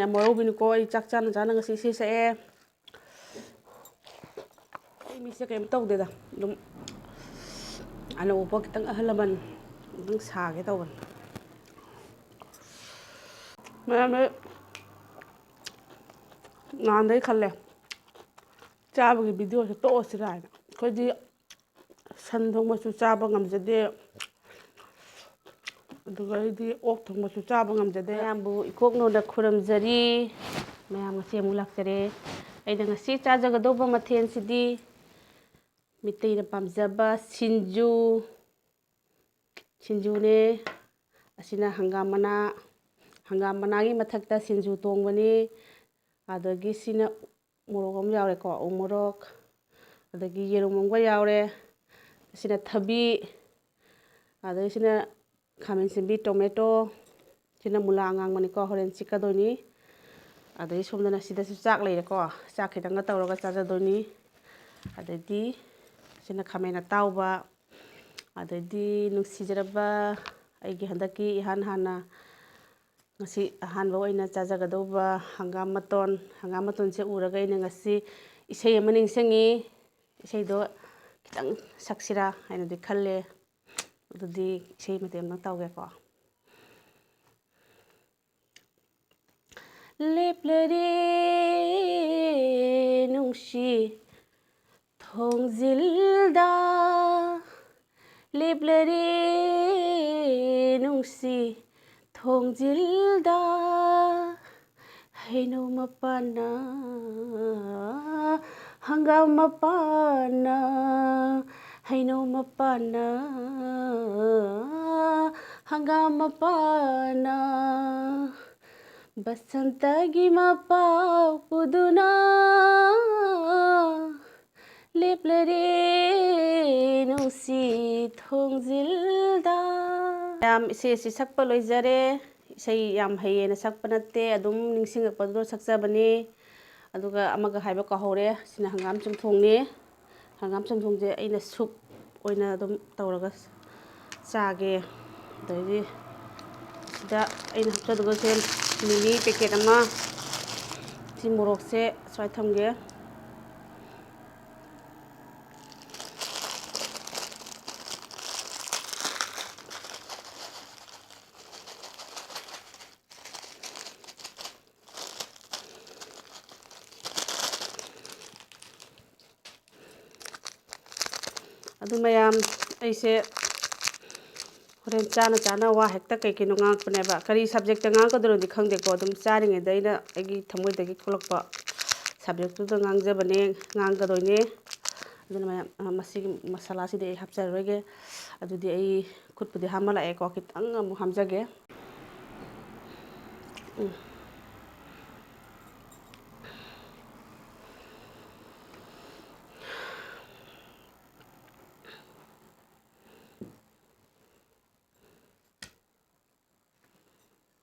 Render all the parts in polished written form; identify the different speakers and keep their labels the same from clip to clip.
Speaker 1: ꯌꯥꯝ ꯋꯥꯔꯧꯕꯤꯅꯨꯀꯣ ꯑꯩ ꯆꯥꯛ ꯆꯥꯅ ꯉꯁꯤ ꯏꯁꯩ ꯁꯛꯑꯦ ꯑꯩ ꯃꯤꯁꯦ ꯀꯩꯝ ꯇꯧꯗꯦꯗ ꯑꯗꯨꯝ ꯑꯅꯧꯕ ꯈꯤꯇꯪ ꯑꯍꯜ ꯂꯃꯟ ꯑꯗꯨꯝ ꯁꯥꯒꯦ ꯇꯧꯕꯅꯤ ꯃꯌꯥꯝꯅ ꯅꯍꯥꯟꯗꯩ ꯈꯜꯂꯦ ꯆꯥꯕꯒꯤ ꯚꯤꯗꯤꯑꯣꯁꯦ ꯇꯣꯛꯑꯁꯤꯔꯥ ꯍꯥꯏꯅ ꯑꯩꯈꯣꯏꯗꯤ ꯁꯟ ꯊꯣꯡꯕꯁꯨ ꯆꯥꯕ ꯉꯝꯖꯗꯦ ꯑꯗꯨꯒ ꯑꯩꯗꯤ ꯑꯣꯛ ꯊꯣꯡꯕꯁꯨ ꯆꯥꯕ ꯉꯝꯖꯗꯦ ꯃꯌꯥꯝꯕꯨ ꯏꯀꯣꯛꯅꯣꯗ ꯈꯨꯔꯨꯝꯖꯔꯤ ꯃꯌꯥꯝ ꯉꯁꯤ ꯑꯃꯨꯛ ꯂꯥꯛꯆꯔꯦ ꯑꯩꯅ ꯉꯁꯤ ꯆꯥꯖꯒꯗꯧꯕ ꯃꯊꯦꯜꯁꯤꯗꯤ ꯃꯤꯇꯩꯅ ꯄꯥꯝꯖꯕ ꯁꯤꯡꯖꯨꯅꯦ ꯑꯁꯤꯅ ꯍꯪꯒꯥꯝ ꯃꯅꯥꯒꯤ ꯃꯊꯛꯇ ꯁꯤꯡꯖꯨ ꯇꯣꯡꯕꯅꯤ ꯑꯗꯒꯤ ꯁꯤꯅ ꯃꯣꯔꯣꯛ ꯑꯃ ꯌꯥꯎꯔꯦꯀꯣ ꯎ ꯃꯣꯔꯣꯛ ꯑꯗꯒꯤ ꯌꯦꯔꯨꯝ ꯑꯃꯒ ꯌꯥꯎꯔꯦ ꯑꯁꯤꯅ ꯊꯕꯤ ꯑꯗꯒꯤ ꯁꯤꯅ ꯈꯥꯃꯦꯟ ꯑꯁꯤꯟꯕꯤ ꯇꯣꯃꯦꯇꯣ ꯁꯤꯅ ꯃꯨꯂꯥ ꯑꯉꯥꯡꯕꯅꯤꯀꯣ ꯍꯣꯔꯦꯟ ꯆꯤꯛꯀꯗꯣꯏꯅꯤ ꯑꯗꯒꯤ ꯁꯣꯝꯗꯅ ꯁꯤꯗꯁꯨ ꯆꯥꯛ ꯂꯩꯔꯦꯀꯣ ꯆꯥꯛ ꯈꯤꯇꯪꯒ ꯇꯧꯔꯒ ꯆꯥꯖꯗꯣꯏꯅꯤ ꯑꯗꯩꯗꯤ ꯁꯤꯅ ꯈꯥꯃꯦꯟ ꯑꯇꯥꯎꯕ ꯑꯗꯩꯗꯤ ꯅꯨꯡꯁꯤꯖꯔꯕ ꯑꯩꯒꯤ ꯍꯟꯗꯛꯀꯤ ꯏꯍꯥꯟ ꯍꯥꯟꯅ ꯉꯁꯤ ꯑꯍꯥꯟꯕ ꯑꯣꯏꯅ ꯆꯥꯖꯒꯗꯧꯕ ꯍꯪꯒꯥꯝ ꯃꯇꯣꯟꯁꯦ ꯎꯔꯒ ꯑꯩꯅ ꯉꯁꯤ ꯏꯁꯩ ꯑꯃ ꯅꯤꯡꯁꯤꯡꯉꯤ ꯏꯁꯩꯗꯣ ꯈꯤꯇꯪ ꯁꯛꯁꯤꯔꯥ ꯍꯥꯏꯅꯗꯤ ꯈꯜꯂꯦ ꯑꯗꯨꯗꯤ ꯏꯁꯩ ꯃꯇꯦꯛ ꯑꯃ ꯇꯧꯒꯦꯀꯣ ꯂꯦꯞꯂꯔꯦ ꯅꯨꯡꯁꯤ ꯊꯣꯡꯖꯤꯜꯗ ꯂꯦꯞꯂꯔꯦ ꯅꯨꯡꯁꯤ ꯊꯣꯡꯖꯤꯜꯗ ꯍꯩꯅꯧ ꯃꯄꯥꯟꯅ ꯍꯪꯒꯥꯝ ꯃꯄꯥꯟꯅ ꯍꯩꯅꯧ ꯃꯄꯥꯟꯅ ꯍꯪꯒꯥꯝ ꯃꯄꯥꯟꯅ ꯕꯁꯟꯇꯒꯤ ꯃꯄꯥꯎ ꯄꯨꯗꯨꯅ ꯂꯦꯞꯂꯔꯦ ꯅꯨꯡꯁꯤ ꯊꯣꯡꯖꯤꯜꯗ ꯌꯥꯝ ꯏꯁꯩꯁꯤ ꯁꯛꯄ ꯂꯣꯏꯖꯔꯦ ꯏꯁꯩ ꯌꯥꯝ ꯍꯩꯌꯦꯅ ꯁꯛꯄ ꯅꯠꯇꯦ ꯑꯗꯨꯝ ꯅꯤꯡꯁꯤꯡꯉꯛꯄꯗꯨꯗ ꯁꯛꯆꯕꯅꯤ ꯑꯗꯨꯒ ꯑꯃꯒ ꯍꯥꯏꯕ ꯀꯥꯎꯍꯧꯔꯦ ꯁꯤꯅ ꯍꯪꯒꯥꯝ ꯆꯝꯊꯣꯡꯅꯤ ꯍꯪꯒꯥꯝ ꯆꯝꯊꯣꯡꯁꯦ ꯑꯩꯅ ꯁꯨꯞ ꯑꯣꯏꯅ ꯑꯗꯨꯝ ꯇꯧꯔꯒ ꯆꯥꯒꯦ ꯑꯗꯩꯗꯤ ꯁꯤꯗ ꯑꯩꯅ ꯍꯥꯞꯆꯗꯧꯕꯁꯦ ꯃꯤꯃꯤ ꯄꯦꯀꯦꯠ ꯑꯃ ꯁꯤ ꯃꯣꯔꯣꯛꯁꯦ ꯁ꯭ꯋꯥꯏ ꯊꯝꯒꯦ ꯑꯗꯨ ꯃꯌꯥꯝ ꯑꯩꯁꯦ ꯍꯣꯔꯦꯟ ꯆꯥꯅ ꯋꯥ ꯍꯦꯛꯇ ꯀꯩꯀꯩꯅꯣ ꯉꯥꯡꯉꯛꯄꯅꯦꯕ ꯀꯔꯤ ꯁꯕꯖꯦꯛꯇ ꯉꯥꯡꯉꯛꯀꯗꯣꯏꯅꯣꯗꯤ ꯈꯪꯗꯦꯀꯣ ꯑꯗꯨꯝ ꯆꯥꯔꯤꯉꯩꯗ ꯑꯩꯅ ꯑꯩꯒꯤ ꯊꯃꯣꯏꯗꯒꯤ ꯊꯣꯛꯂꯛꯄ ꯁꯕꯖꯦꯛꯇꯨꯗ ꯉꯥꯡꯒꯗꯣꯏꯅꯦ ꯑꯗꯨꯅ ꯃꯌꯥꯝ ꯃꯁꯤꯒꯤ ꯃꯁꯥꯂꯥꯁꯤꯗꯤ ꯑꯩ ꯍꯥꯞꯆꯔꯔꯣꯏꯒꯦ ꯑꯗꯨꯗꯤ ꯑꯩ ꯈꯨꯠꯄꯨꯗꯤ ꯍꯥꯝꯃꯜꯂꯛꯑꯦꯀꯣ ꯈꯤꯇꯪ ꯑꯃꯨꯛ ꯍꯥꯝꯖꯒꯦ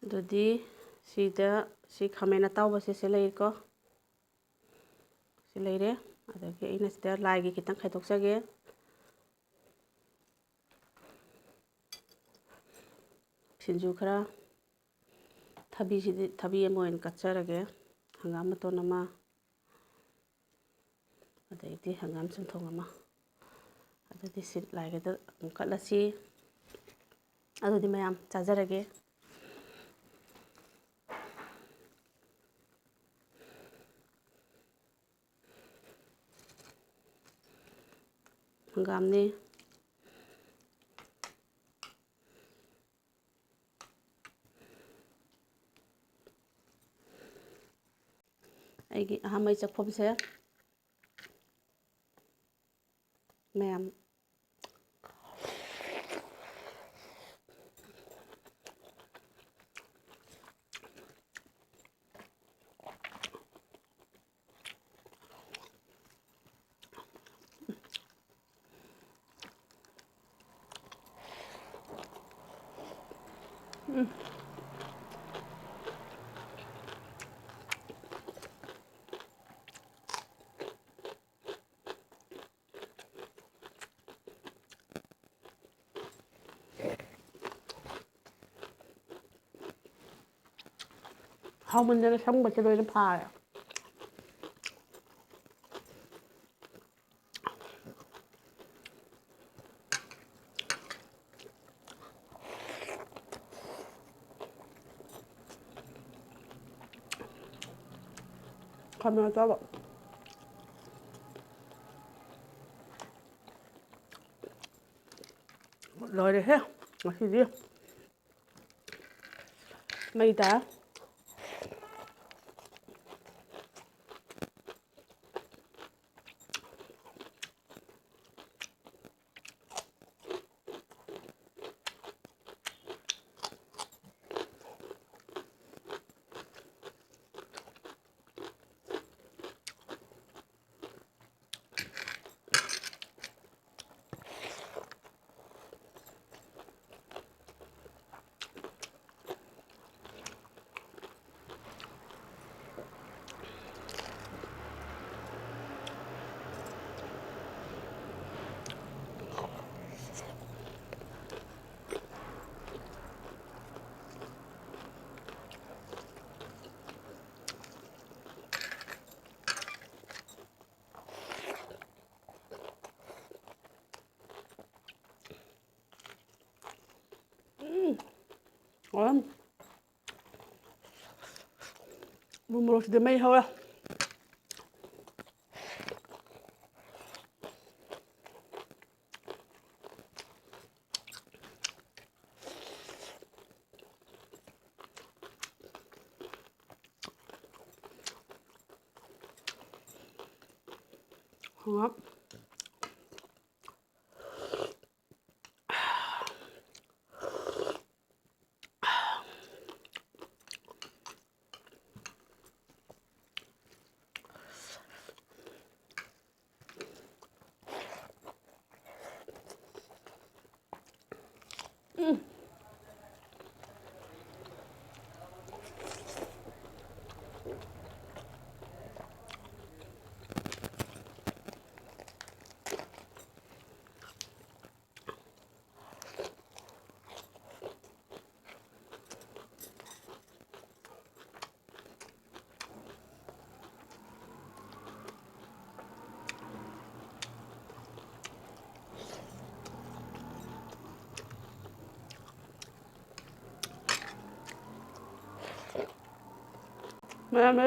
Speaker 1: ꯑꯗꯨꯗꯤ ꯁꯤ ꯈꯥꯃꯦꯟ ꯑꯇꯥꯎꯕꯁꯦ ꯁꯤ ꯂꯩꯀꯣ ꯁꯤ ꯂꯩꯔꯦ ꯑꯗꯒꯤ ꯑꯩꯅ ꯁꯤꯗ ꯂꯥꯏꯒꯤ ꯈꯤꯇꯪ ꯈꯥꯏꯗꯣꯛꯆꯒꯦ ꯁꯤꯡꯖꯨ ꯈꯔ ꯊꯕꯤ ꯑꯃ ꯑꯣꯏꯅ ꯀꯠꯆꯔꯒꯦ ꯍꯪꯒꯥꯝ ꯃꯇꯣꯟ ꯑꯃ ꯑꯗꯩꯗꯤ ꯍꯪꯒꯥꯝ ꯆꯝꯊꯣꯡ ꯑꯃ ꯑꯗꯨꯗꯤ ꯁꯤ ꯂꯥꯏꯒꯤꯗ ꯑꯃꯨꯛ ꯀꯠꯂꯁꯤ ꯑꯗꯨꯗꯤ ꯃꯌꯥꯝ ꯆꯥꯖꯔꯒꯦ ꯍꯪꯒꯥꯝꯅꯤ ꯑꯩꯒꯤ ꯑꯍꯥꯟꯕꯩ ꯆꯥꯛꯐꯝꯁꯦ ꯃꯌꯥꯝ ꯍꯥꯎꯃꯟꯗꯅ ꯁꯝꯒꯁꯦ ꯂꯣꯏꯅ ꯐꯥꯔꯦ ꯈꯥꯃꯦꯟ ꯑꯆꯥꯕ ꯂꯣꯏꯔꯦꯍꯦ ꯉꯁꯤꯗꯤ ꯃꯩ ꯇꯥꯏ ꯃꯣꯔꯣꯛꯁꯤꯗ ꯃꯩ ꯍꯧꯔꯦ ꯍꯪꯒꯥꯝ ꯃꯌꯥꯝꯅ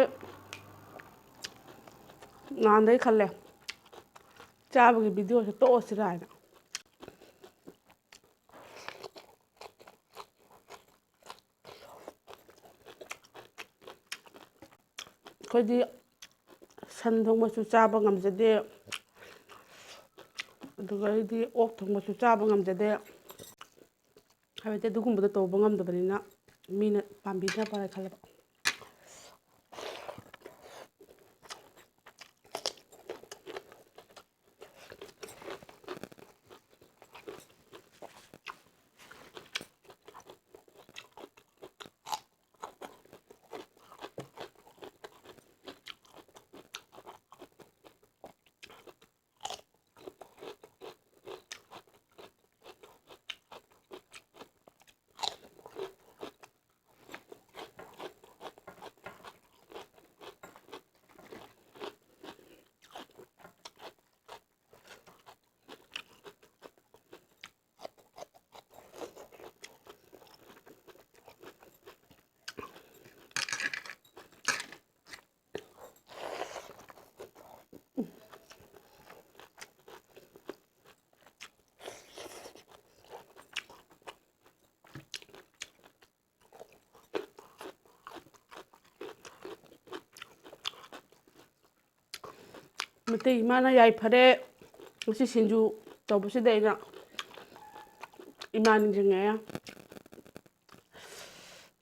Speaker 1: ꯅꯍꯥꯟꯗꯩ ꯈꯜꯂꯦ ꯆꯥꯕꯒꯤ ꯚꯤꯗꯤꯑꯣꯁꯦ ꯇꯣꯛꯑꯁꯤꯔꯥ ꯍꯥꯏꯅ ꯑꯩꯈꯣꯏꯗꯤ ꯁꯟ ꯊꯣꯡꯕꯁꯨ ꯆꯥꯕ ꯉꯝꯖꯗꯦ ꯑꯗꯨꯒ ꯑꯩꯗꯤ ꯑꯣꯛ ꯊꯣꯡꯕꯁꯨ ꯆꯥꯕ ꯉꯝꯖꯗꯦ ꯍꯥꯏꯕꯗꯤ ꯑꯗꯨꯒꯨꯝꯕꯗꯣ ꯇꯧꯕ ꯉꯝꯗꯕꯅꯤꯅ ꯃꯤꯅ ꯄꯥꯝꯕꯤꯗꯅꯕ ꯈꯜꯂꯕ ꯃꯩꯇꯩ ꯏꯃꯥꯅ ꯌꯥꯏꯐꯔꯦ ꯉꯁꯤ ꯁꯤꯡꯖꯨ ꯇꯧꯕꯁꯤꯗ ꯑꯩꯅ ꯏꯃꯥ ꯅꯤꯡꯁꯤꯡꯉꯛꯑꯦ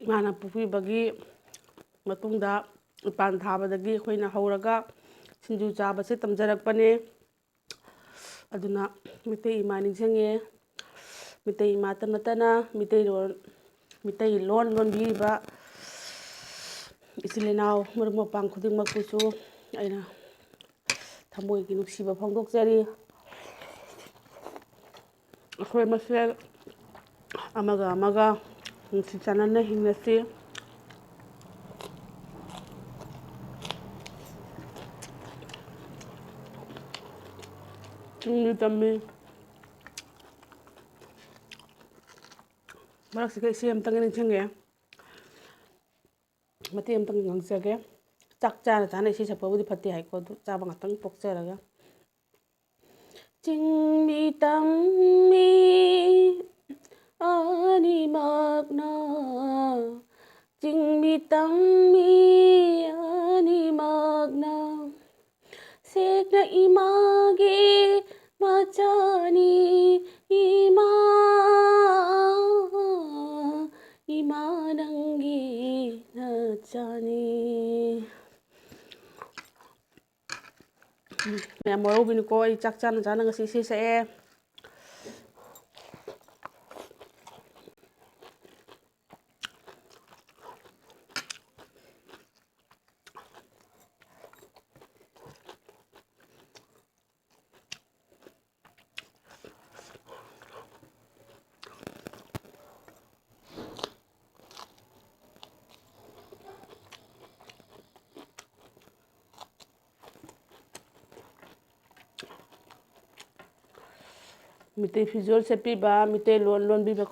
Speaker 1: ꯏꯃꯥꯅ ꯄꯣꯛꯄꯤꯕꯒꯤ ꯃꯇꯨꯡꯗ ꯏꯄꯥꯟ ꯊꯥꯕꯗꯒꯤ ꯑꯩꯈꯣꯏꯅ ꯍꯧꯔꯒ ꯁꯤꯡꯖꯨ ꯆꯥꯕꯁꯦ ꯇꯝꯖꯔꯛꯄꯅꯦ ꯑꯗꯨꯅ ꯃꯩꯇꯩ ꯏꯃꯥ ꯅꯤꯡꯁꯤꯡꯉꯦ ꯃꯩꯇꯩ ꯏꯃꯥꯇ ꯅꯠꯇꯅ ꯃꯩꯇꯩꯂꯣꯟ ꯂꯣꯟꯕꯤꯔꯤꯕ ꯏꯆꯤꯜ ꯏꯅꯥꯎ ꯃꯔꯨꯞ ꯃꯄꯥꯡ ꯈꯨꯗꯤꯡꯃꯛꯄꯨꯁꯨ ꯑꯩꯅ ꯊꯃꯣꯏꯒꯤ ꯅꯨꯡꯁꯤꯕ ꯐꯣꯡꯗꯣꯛꯆꯔꯤ ꯑꯩꯈꯣꯏ ꯃꯁꯦꯜ ꯑꯃꯒ ꯑꯃꯒ ꯅꯨꯡꯁꯤ ꯆꯥꯟꯅꯅ ꯍꯤꯡꯅꯁꯤ ꯆꯤꯡꯃꯤ ꯇꯝꯃꯤ ꯃꯔꯛꯁꯤꯗ ꯏꯆꯦ ꯑꯃꯇꯪꯒ ꯅꯤꯡꯁꯤꯡꯉꯛꯑꯦ ꯃꯇꯦꯛ ꯑꯃꯇꯪ ꯉꯥꯡꯖꯒꯦ ꯆꯥꯛ ꯆꯥꯅ ꯆꯥꯅ ꯏꯁꯩ ꯁꯛꯄꯕꯨꯗꯤ ꯐꯠꯇꯦ ꯍꯥꯏꯀꯣ ꯑꯗꯨ ꯆꯥꯕ ꯉꯥꯛꯇꯪ ꯄꯣꯛꯆꯔꯒ ꯆꯤꯡꯃꯤ ꯇꯝꯃꯤ ꯑꯅꯤꯃꯛꯅ ꯆꯤꯡꯃꯤ ꯇꯝꯃꯤ ꯑꯅꯤꯃꯛꯅ ꯁꯦꯛꯅ ꯏꯃꯥꯒꯤ ꯃꯆꯥꯅꯤ 이마 이마 ꯅꯪꯒꯤ ꯅꯆꯥꯅꯤ ꯃꯌꯥꯝ ꯋꯥꯔꯧꯕꯤꯅꯨꯀꯣ ꯑꯩ ꯆꯥꯛ ꯆꯥꯅ ꯆꯥꯅ ꯉꯁꯤ ꯏꯁꯩ ꯁꯛꯑꯦ ꯃꯤꯇꯩ ꯐꯤꯖꯣꯜ ꯁꯦꯠꯄꯤꯕ ꯃꯤꯇꯩ ꯂꯣꯟ ꯂꯣꯟꯕꯤꯕ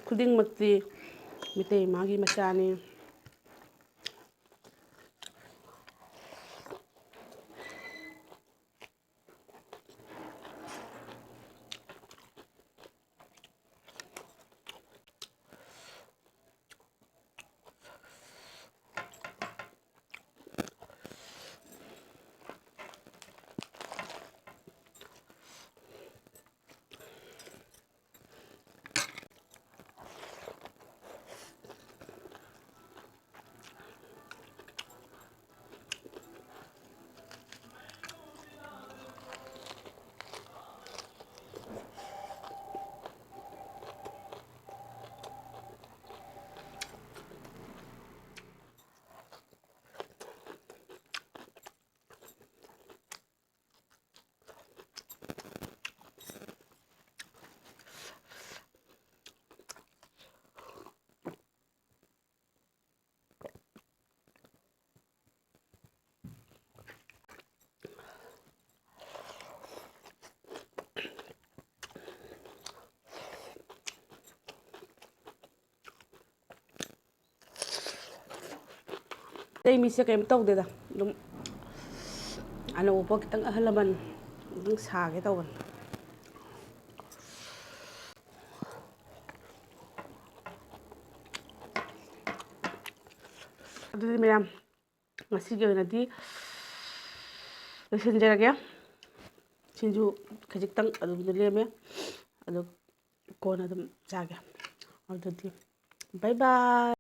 Speaker 1: ꯈꯨꯗꯤꯡꯃꯛꯇꯤ ꯃꯤꯇꯩ ꯏꯃꯥꯒꯤ ꯃꯆꯥꯅꯤ ꯑꯇꯩ ꯃꯤꯁꯦ ꯀꯩꯝ ꯇꯧꯗꯦꯗ ꯑꯗꯨꯝ ꯑꯅꯧꯕ ꯈꯤꯇꯪ ꯑꯍꯜ ꯂꯃꯟ ꯑꯗꯨꯝ ꯁꯥꯒꯦ ꯇꯧꯕꯅꯤ ꯑꯗꯨꯗꯤ ꯃꯌꯥꯝ ꯉꯁꯤꯒꯤ ꯑꯣꯏꯅꯗꯤ ꯂꯣꯏꯁꯤꯟꯖꯔꯒꯦ ꯁꯤꯡꯖꯨ ꯈꯖꯤꯛꯇꯪ ꯑꯗꯨꯝ ꯂꯦꯝꯃꯦ ꯑꯗꯨ ꯀꯣꯟꯅ ꯑꯗꯨꯝ ꯆꯥꯒꯦ ꯑꯗꯨꯗꯤ ꯕꯥꯏ ꯕꯥꯏ